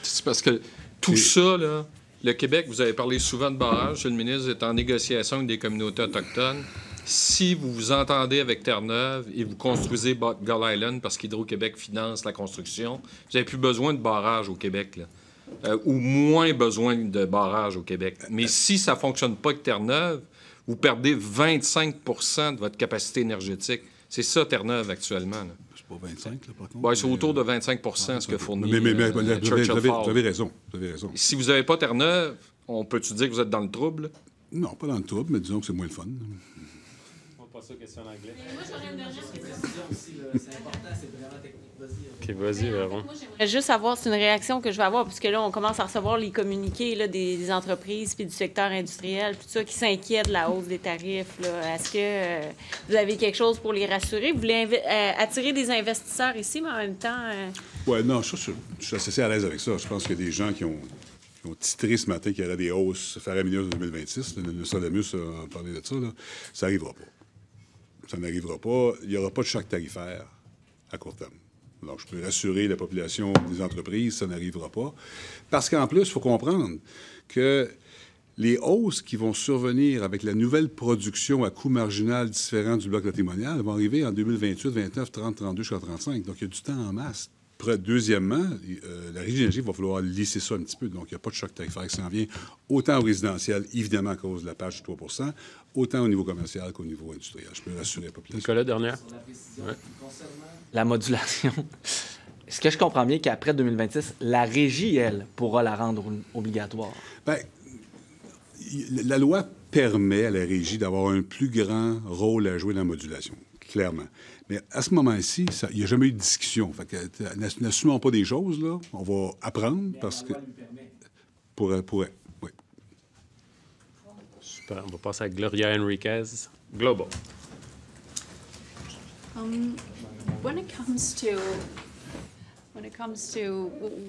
C'est parce que tout ça, là, le Québec, vous avez parlé souvent de barrage. Le ministre est en négociation avec des communautés autochtones. Si vous vous entendez avec Terre-Neuve et vous construisez Gull Island parce qu'Hydro-Québec finance la construction, vous n'avez plus besoin de barrage au Québec, là. Ou moins besoin de barrage au Québec. Mais si ça ne fonctionne pas avec Terre-Neuve, vous perdez 25 de votre capacité énergétique. C'est ça, Terre-Neuve, actuellement. Là. C'est pas 25, là, par contre. Ben, c'est autour de 25 ce que fournit Churchill Falls. Vous avez raison. Si vous n'avez pas Terre-Neuve, on peut-tu dire que vous êtes dans le trouble? Non, pas dans le trouble, mais disons que c'est moins le fun. On passe aux questions en anglais. Moi, j'aurais une dernière question. C'est important, c'est vraiment technique. Vas-y. OK, vas-y, Véron. Moi, j'aimerais juste savoir, c'est une réaction que je vais avoir, puisque là, on commence à recevoir les communiqués là, des entreprises puis du secteur industriel, puis tout ça, qui s'inquiètent de la hausse des tarifs. Là. Est-ce que vous avez quelque chose pour les rassurer? Vous voulez attirer des investisseurs ici, mais en même temps... Oui, non, je suis assez à l'aise avec ça. Je pense qu'il y a des gens qui ont titré ce matin qu'il y aurait des hausses faramineuses en 2026. Le Solemus a parlé de ça. Là. Ça n'arrivera pas. Ça n'arrivera pas. Il n'y aura pas de choc tarifaire à court terme. Donc, je peux rassurer la population des entreprises, ça n'arrivera pas. Parce qu'en plus, il faut comprendre que les hausses qui vont survenir avec la nouvelle production à coût marginal différent du bloc patrimonial vont arriver en 2028, 29, 30, 32 jusqu'à 35. Donc, il y a du temps en masse. Deuxièmement, la Régie d'énergie va falloir lisser ça un petit peu. Donc, il n'y a pas de choc tarifaire qui s'en vient, autant au résidentiel, évidemment, à cause de la page du 3 autant au niveau commercial qu'au niveau industriel. Je peux rassurer la population. Nicolas, dernière. Sur la précision, concernant la modulation, est-ce que je comprends bien qu'après 2026, la Régie, elle, pourra la rendre obligatoire? Bien, la loi permet à la Régie d'avoir un plus grand rôle à jouer dans la modulation, clairement. Mais à ce moment-ci, il n'y a jamais eu de discussion. Fait que n'assumons pas des choses, là. On va apprendre parce que... Pourrait, oui. Super. On va passer à Gloria Enriquez. Global. When it comes to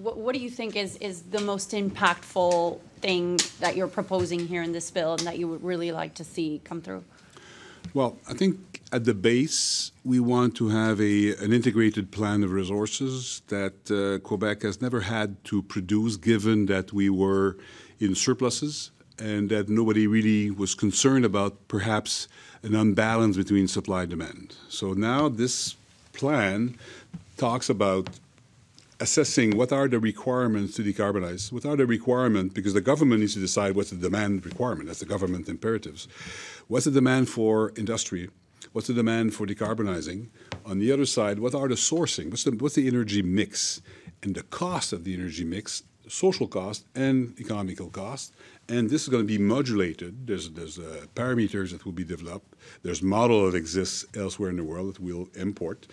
what do you think is the most impactful thing that you're proposing here in this bill and that you would really like to see come through? Well, I think at the base, we want to have an integrated plan of resources that Quebec has never had to produce, given that we were in surpluses and that nobody really was concerned about perhaps an unbalance between supply and demand. So now this plan talks about assessing what are the requirements to decarbonize, what are the requirements, because the government needs to decide what's the demand requirement, that's the government imperatives. What's the demand for industry? What's the demand for decarbonizing? On the other side, what are the sourcing? What's the energy mix? And the cost of the energy mix, social cost and economical cost. And this is going to be modulated. There's parameters that will be developed. There's model that exists elsewhere in the world that we'll import.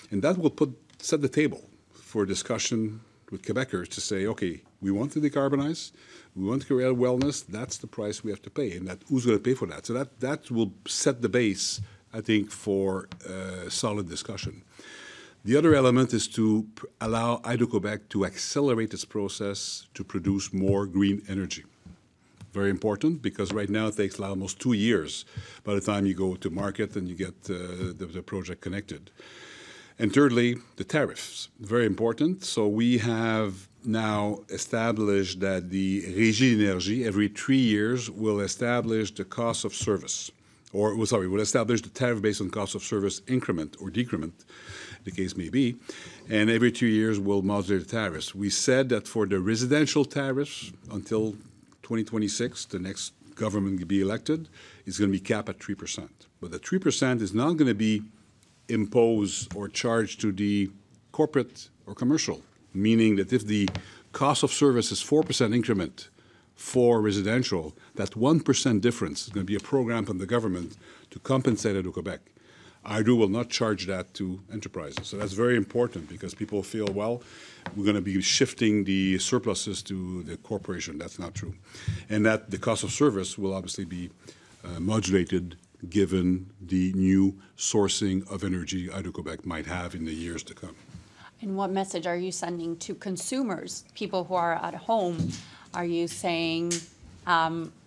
And that will set the table for discussion with Quebecers to say, okay, we want to decarbonize, we want to create wellness, that's the price we have to pay, and who's going to pay for that? So that will set the base, I think, for solid discussion. The other element is to allow Hydro-Quebec to accelerate its process to produce more green energy. Very important, because right now it takes almost 2 years by the time you go to market and you get the project connected. And thirdly, the tariffs, very important. So we have now established that the Régie d'énergie every 3 years will establish the cost of service, will establish the tariff based on cost of service increment or decrement, the case may be, and every 2 years we'll modulate the tariffs. We said that for the residential tariffs until 2026, the next government to be elected, is going to be capped at 3%. But the 3% is not going to be imposed or charged to the corporate or commercial meaning that if the cost of service is 4% increment for residential, that 1% difference is going to be a program from the government to compensate Hydro-Québec. Hydro will not charge that to enterprises. So that's very important because people feel, well, we're going to be shifting the surpluses to the corporation. That's not true. And that the cost of service will obviously be modulated given the new sourcing of energy Hydro-Québec might have in the years to come. And what message are you sending to consumers, people who are at home? Are you saying,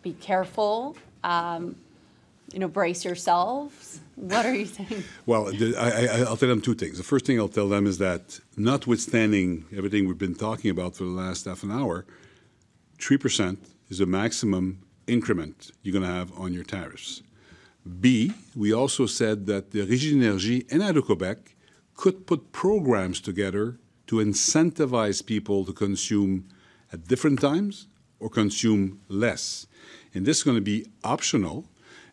be careful, brace yourselves? What are you saying? Well, I'll tell them two things. The first thing I'll tell them is that notwithstanding everything we've been talking about for the last half an hour, 3% is the maximum increment you're going to have on your tariffs. B, we also said that the Régie d'énergie and Hydro-Québec could put programs together to incentivize people to consume at different times or consume less. And this is going to be optional.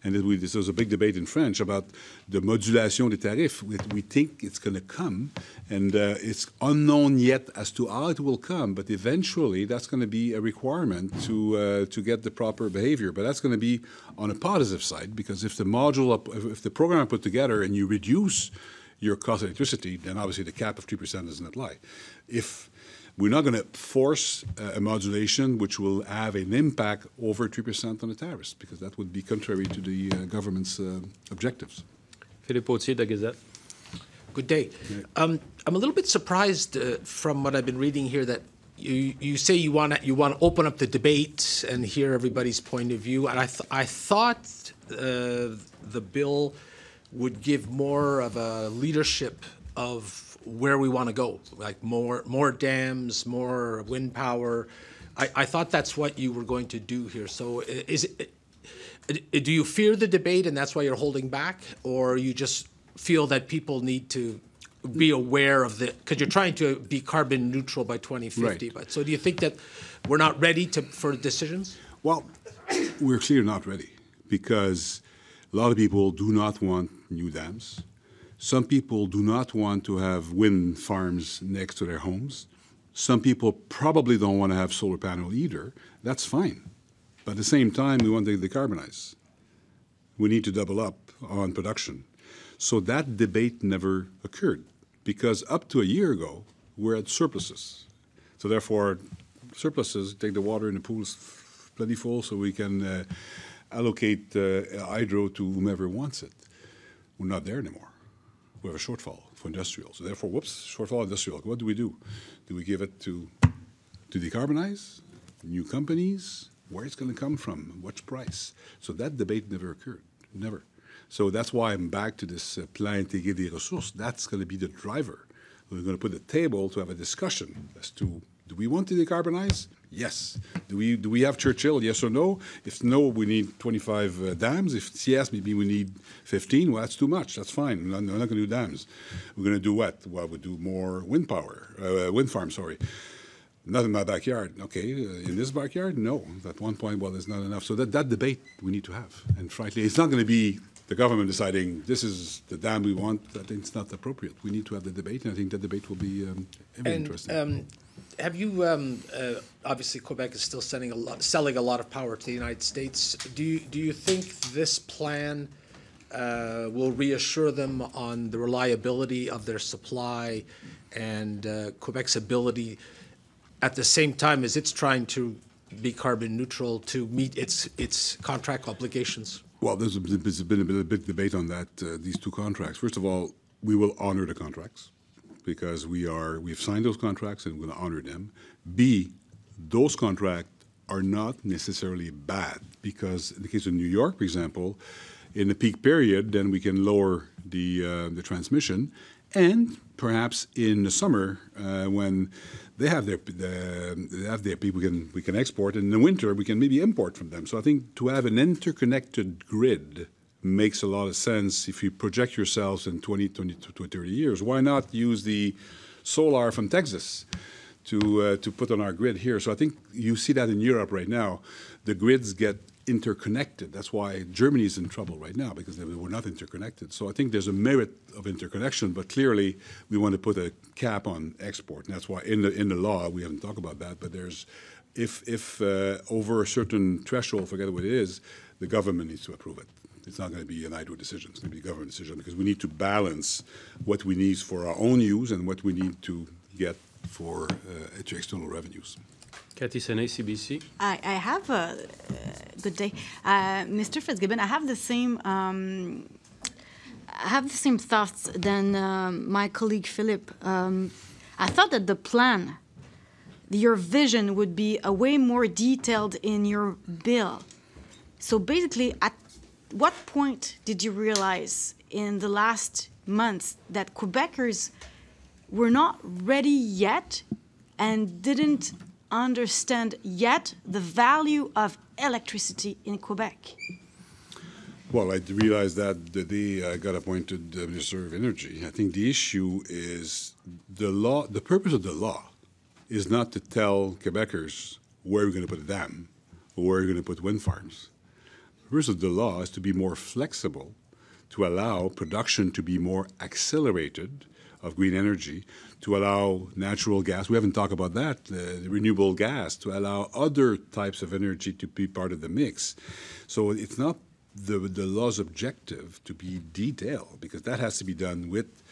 And there's a big debate in French about the modulation des tarifs. We think it's going to come, and it's unknown yet as to how it will come, but eventually that's going to be a requirement to get the proper behavior. But that's going to be on a positive side, because if the program are put together and you reduce your cost of electricity, then obviously the cap of 3% doesn't apply. If we're not going to force a modulation which will have an impact over 3% on the tariffs, because that would be contrary to the government's objectives. Philippe Potier, de Gazette. Good day. I'm a little bit surprised from what I've been reading here that you say you want to open up the debate and hear everybody's point of view, and I thought the bill would give more of a leadership of where we want to go, like more dams, more wind power. I thought that's what you were going to do here. So do you fear the debate and that's why you're holding back, or you just feel that people need to be aware of because you're trying to be carbon neutral by 2050. Right. But so do you think that we're not ready for decisions? Well, we're clearly not ready because a lot of people do not want new dams. Some people do not want to have wind farms next to their homes. Some people probably don't want to have solar panel either. That's fine. But at the same time, we want to decarbonize. We need to double up on production. So that debate never occurred because up to a year ago, we're at surpluses. So therefore, surpluses, take the water in the pools plenty full so we can allocate hydro to whomever wants it. We're not there anymore. We have a shortfall for industrial. So therefore, shortfall industrial. What do? Do we give it to decarbonize? New companies? Where it's going to come from? What price? So that debate never occurred. Never. So that's why I'm back to this Plan Intégré des Ressources. That's going to be the driver. We're going to put a table to have a discussion as to, do we want to decarbonize? Yes. Do we have Churchill? Yes or no? If no, we need 25 dams. If yes, maybe we need 15. Well, that's too much. That's fine. We're not going to do dams. We're going to do what? Well, we do more wind farms, sorry. Not in my backyard. Okay, in this backyard? No. At one point, well, there's not enough. So that debate we need to have. And frankly, it's not going to be the government deciding this is the dam we want. I think it's not appropriate. We need to have the debate, and I think that debate will be very interesting. Have you, obviously Quebec is still selling a lot of power to the United States. Do you think this plan will reassure them on the reliability of their supply and Quebec's ability at the same time as it's trying to be carbon neutral to meet its contract obligations? Well, there's been a big debate on that, these two contracts. First of all, we will honor the contracts, because we've signed those contracts and we're going to honor them. B, those contracts are not necessarily bad, because in the case of New York, for example, in the peak period, then we can lower the transmission, and perhaps in the summer when they have their peak, we can export, and in the winter we can maybe import from them. So I think to have an interconnected grid makes a lot of sense. If you project yourselves in 20 to 30 years, why not use the solar from Texas to put on our grid here? So I think you see that in Europe right now. The grids get interconnected. That's why Germany is in trouble right now, because we're not interconnected. So I think there's a merit of interconnection, but clearly we want to put a cap on export. And that's why in the law, we haven't talked about that, but there's, if over a certain threshold, forget what it is, the government needs to approve it. It's not going to be an IDO decision. It's going to be a government decision, because we need to balance what we need for our own use and what we need to get for external revenues. Cathy Senet, CBC. I have a good day, Mr. Fitzgibbon. I have the same thoughts than my colleague Philip. I thought that the plan, your vision, would be a way more detailed in your bill. So basically, at what point did you realize in the last months that Quebecers were not ready yet and didn't understand yet the value of electricity in Quebec? Well, I realized that the day I got appointed Minister of Energy. I think the issue is the law. The purpose of the law is not to tell Quebecers where we're going to put a dam or where we're going to put wind farms. The purpose of the law is to be more flexible, to allow production to be more accelerated of green energy, to allow natural gas. We haven't talked about that, the renewable gas, to allow other types of energy to be part of the mix. So it's not the law's objective to be detailed, because that has to be done with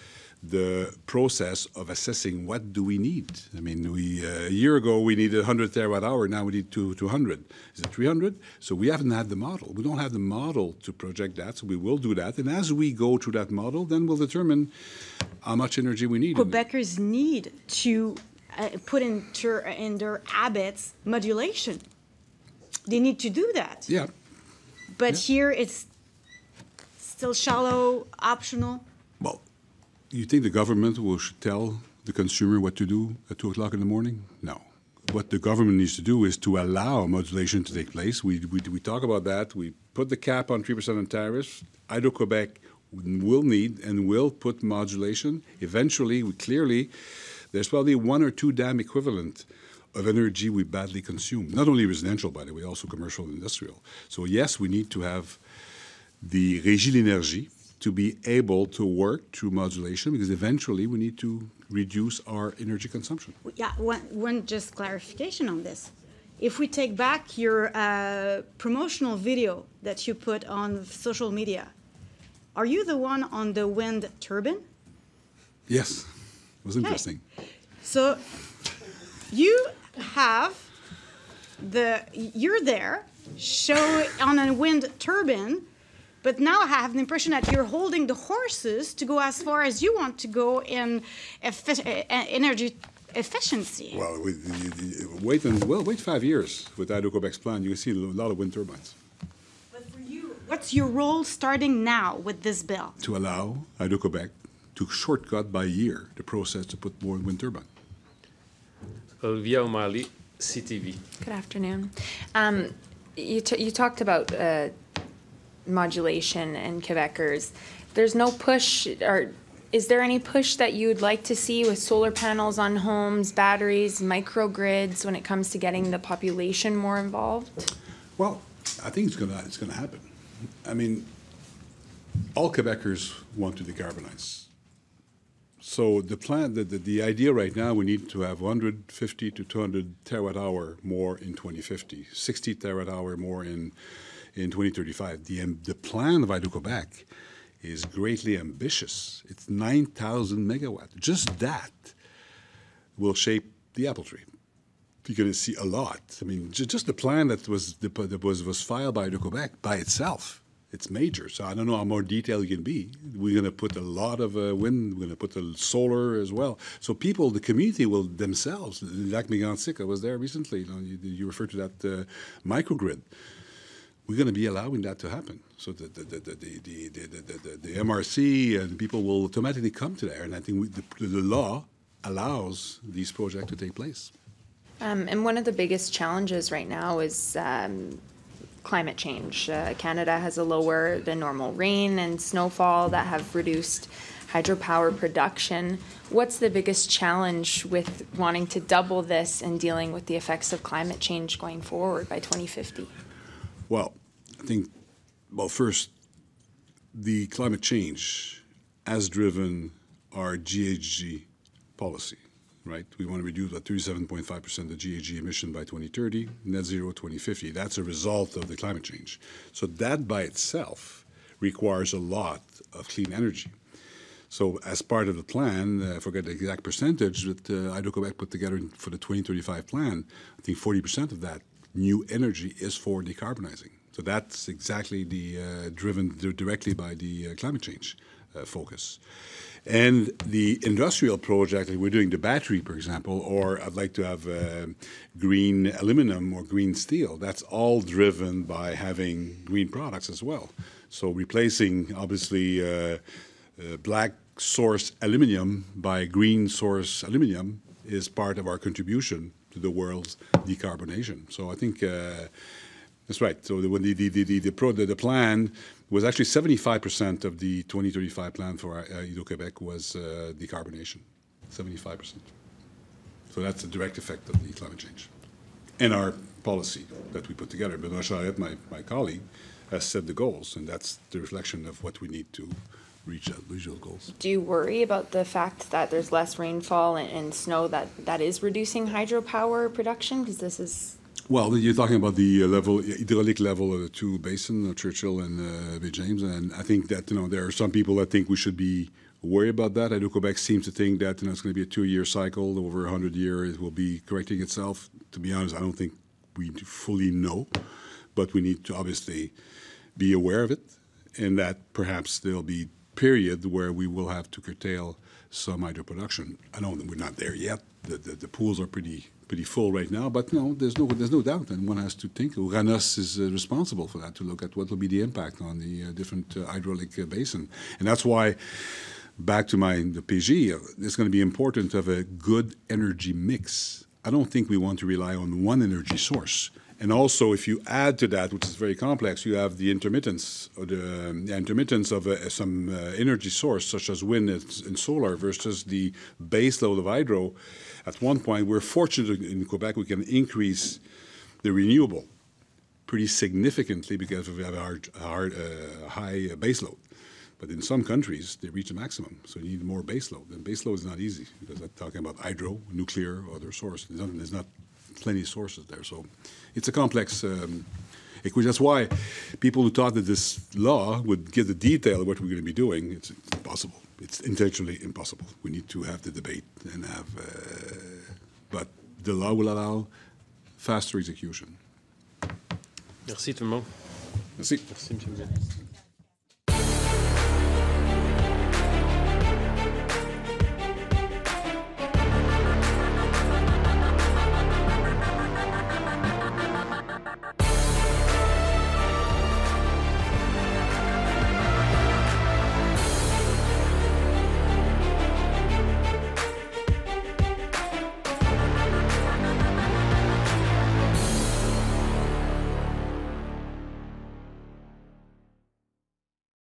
the process of assessing what do we need. I mean, a year ago we needed 100 terawatt hour, now we need 200. Is it 300? So we haven't had the model. We don't have the model to project that, so we will do that. And as we go through that model, then we'll determine how much energy we need. Quebecers need to put in their habits modulation. They need to do that. Yeah. But here it's still shallow, optional. Well, you think the government should tell the consumer what to do at 2 o'clock in the morning? No. What the government needs to do is to allow modulation to take place. We talk about that. We put the cap on 3% on tariffs. Hydro-Quebec will need and will put modulation. Eventually, there's probably 1 or 2 dam equivalent of energy we badly consume. Not only residential, by the way, also commercial and industrial. So yes, we need to have the Régie de l'Énergie to be able to work through modulation, because eventually we need to reduce our energy consumption. Yeah, one just clarification on this. If we take back your promotional video that you put on social media, are you the one on the wind turbine? Yes, it was interesting. So you have you're there, show on a wind turbine, but now I have the impression that you're holding the horses to go as far as you want to go in energy efficiency. Well, wait 5 years with Hydro-Quebec's plan. You can see a lot of wind turbines. But for you, what's your role starting now with this bill? To allow Hydro-Quebec to shortcut by a year the process to put more wind turbine. Olivia O'Malley, CTV. Good afternoon. You talked about modulation and Quebecers. There's no push, or is there any push that you'd like to see with solar panels on homes, batteries, microgrids when it comes to getting the population more involved? Well, I think it's gonna happen. I mean, all Quebecers want to decarbonize. So the plan, the idea right now, we need to have 150 to 200 terawatt hour more in 2050, 60 terawatt hour more in 2035. The plan of Hydro-Quebec is greatly ambitious. It's 9,000 megawatts. Just that will shape the apple tree. You're going to see a lot. I mean, just the plan that was filed by Hydro-Quebec by itself, it's major. So I don't know how more detailed you can be. We're going to put a lot of wind. We're going to put the solar as well. So people, the community will themselves, Lac Mégantic, I was there recently. You referred to that microgrid. We're going to be allowing that to happen. So the MRC and people will automatically come to there. And I think the law allows these projects to take place. And one of the biggest challenges right now is climate change. Canada has a lower than normal rain and snowfall that have reduced hydropower production. What's the biggest challenge with wanting to double this and dealing with the effects of climate change going forward by 2050? Well, I think, well, first, the climate change has driven our GHG policy, right? We want to reduce by 37.5% the GHG emission by 2030, net zero 2050. That's a result of the climate change. So that by itself requires a lot of clean energy. So as part of the plan, I forget the exact percentage that Hydro-Québec put together for the 2035 plan, I think 40% of that new energy is for decarbonizing. So that's exactly driven directly by the climate change focus. And the industrial project, like we're doing the battery, for example, or I'd like to have green aluminum or green steel, that's all driven by having green products as well. So replacing, obviously, black source aluminum by green source aluminum is part of our contribution to the world's decarbonation. So I think that's right. So when the plan was actually 75% of the 2035 plan for Hydro-Québec was decarbonation, 75%. So that's a direct effect of the climate change. And our policy that we put together. Benoit Charette, my colleague, has set the goals, and that's the reflection of what we need to reach those goals. Do you worry about the fact that there's less rainfall and snow that is reducing hydropower production? Because this is... Well, you're talking about the hydraulic level of the two basins, Churchill and Bay James, and I think that there are some people that think we should be worried about that. Hydro-Québec seems to think that it's going to be a 2-year cycle. Over 100 years, it will be correcting itself. To be honest, I don't think we fully know, but we need to obviously be aware of it, and that perhaps there'll be period where we will have to curtail some hydro production. I know that we're not there yet. The pools are pretty full right now, but no, there's no doubt, and one has to think. Uranos is responsible for that, to look at what will be the impact on the different hydraulic basin, and that's why. Back to the PG, it's going to be important to have a good energy mix. I don't think we want to rely on one energy source. And also, if you add to that, which is very complex, you have the intermittence, or the intermittence of some energy source, such as wind and solar, versus the base load of hydro. At one point, we're fortunate in Quebec, we can increase the renewable pretty significantly because we have a high base load. But in some countries, they reach a maximum, so you need more base load. And base load is not easy, because I'm talking about hydro, nuclear, other sources. There's not plenty of sources there. So it's a complex equation. That's why people who thought that this law would give the detail of what we're going to be doing, it's impossible. It's intellectually impossible. We need to have the debate and have... but the law will allow faster execution. Merci tout le monde. Merci. Merci, M. le ministre.